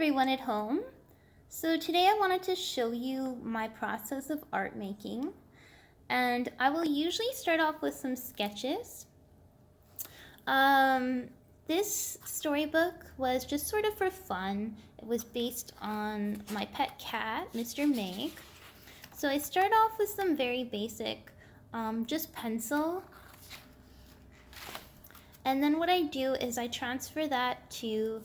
everyone at home. So today I wanted to show you my process of art making, and I will usually start off with some sketches. This storybook was just sort of for fun. It was based on my pet cat, Mr. Meg. So I start off with some very basic, just pencil. And then what I do is I transfer that to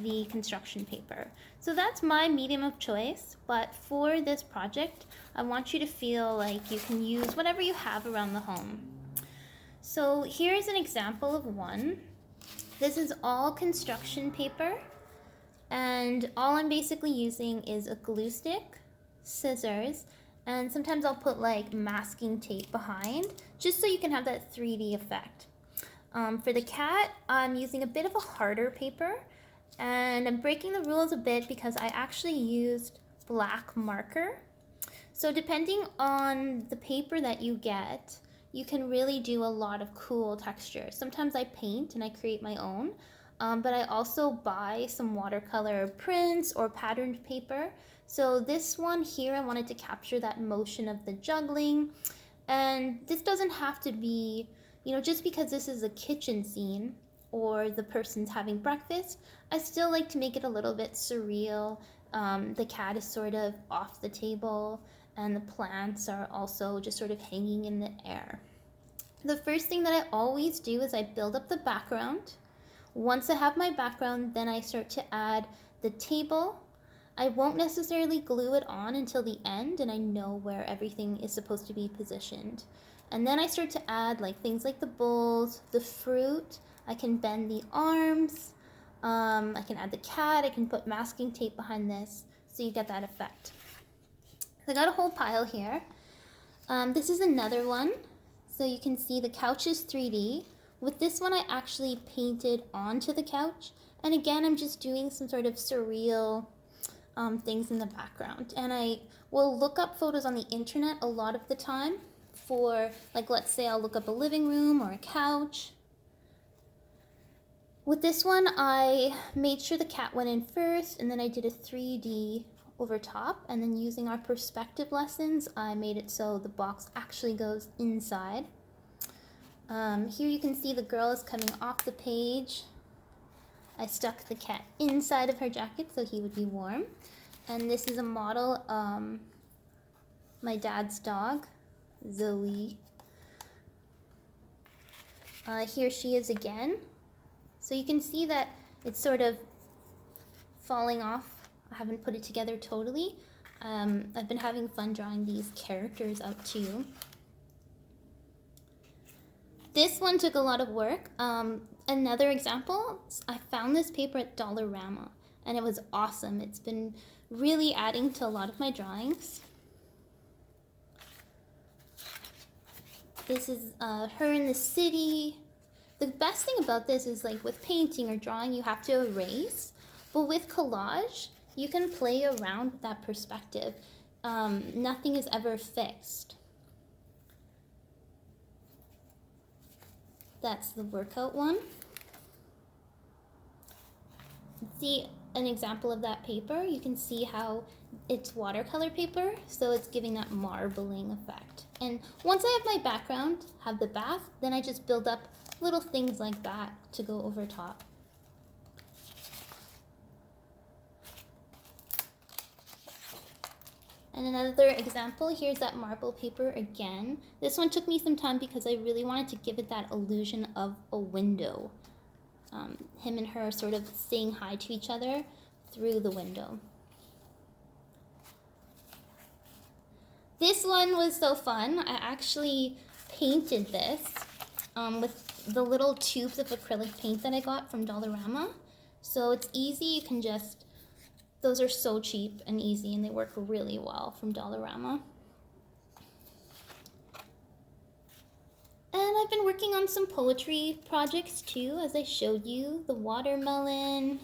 the construction paper. So that's my medium of choice, but for this project, I want you to feel like you can use whatever you have around the home. So here's an example of one. This is all construction paper, and all I'm basically using is a glue stick, scissors, and sometimes I'll put like masking tape behind, just so you can have that 3D effect. For the cat, I'm using a bit of a harder paper, and I'm breaking the rules a bit because I actually used black marker. So depending on the paper that you get, you can really do a lot of cool textures. Sometimes I paint and I create my own, but I also buy some watercolor prints or patterned paper. So this one here, I wanted to capture that motion of the juggling. And this doesn't have to be, just because this is a kitchen scene or the person's having breakfast, I still like to make it a little bit surreal. The cat is sort of off the table, and the plants are also just sort of hanging in the air. The first thing that I always do is I build up the background. Once I have my background, then I start to add the table. I won't necessarily glue it on until the end, and I know where everything is supposed to be positioned. And then I start to add things like the bowls, the fruit. I can bend the arms. I can add the cat. I can put masking tape behind this, so you get that effect. So I got a whole pile here. This is another one. So you can see the couch is 3D. With this one, I actually painted onto the couch. And again, I'm just doing some sort of surreal things in the background. And I will look up photos on the internet a lot of the time for, let's say I'll look up a living room or a couch. With this one, I made sure the cat went in first, and then I did a 3D over top, and then using our perspective lessons, I made it so the box actually goes inside. Here you can see the girl is coming off the page. I stuck the cat inside of her jacket so he would be warm. And this is a model, my dad's dog, Zoe. Here she is again. So you can see that it's sort of falling off. I haven't put it together totally. I've been having fun drawing these characters out too. This one took a lot of work. Another example, I found this paper at Dollarama, and it was awesome. It's been really adding to a lot of my drawings. This is her in the city. The best thing about this is with painting or drawing, you have to erase. But with collage, you can play around with that perspective. Nothing is ever fixed. That's the workout one. See an example of that paper. You can see how it's watercolor paper, so it's giving that marbling effect. And once I have my background, have the bath, then I just build up little things like that to go over top. And another example, here's that marble paper again. This one took me some time because I really wanted to give it that illusion of a window. Him and her sort of saying hi to each other through the window. This one was so fun. I actually painted this with the little tubes of acrylic paint that I got from Dollarama. So it's easy, you can just, those are so cheap and easy, and they work really well from Dollarama. And I've been working on some poetry projects too, as I showed you. The watermelon,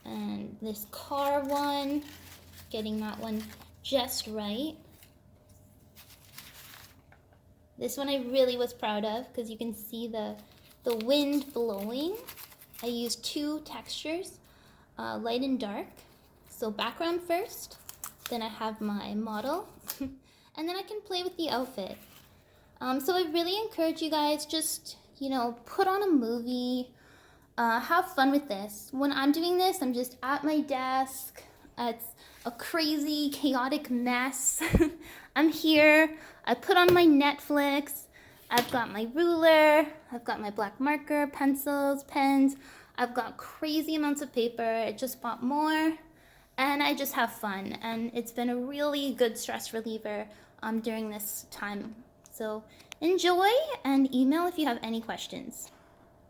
and this car one, getting that one just right. This one I really was proud of because you can see the wind blowing I use two textures, light and dark. So background first, then I have my model, and then I can play with the outfit. So I really encourage you guys, just, put on a movie, have fun with this. When I'm doing this, I'm just at my desk. It's a crazy, chaotic mess. I'm here. I put on my Netflix. I've got my ruler. I've got my black marker, pencils, pens. I've got crazy amounts of paper. I just bought more. And I just have fun. And it's been a really good stress reliever during this time. So enjoy, and email if you have any questions.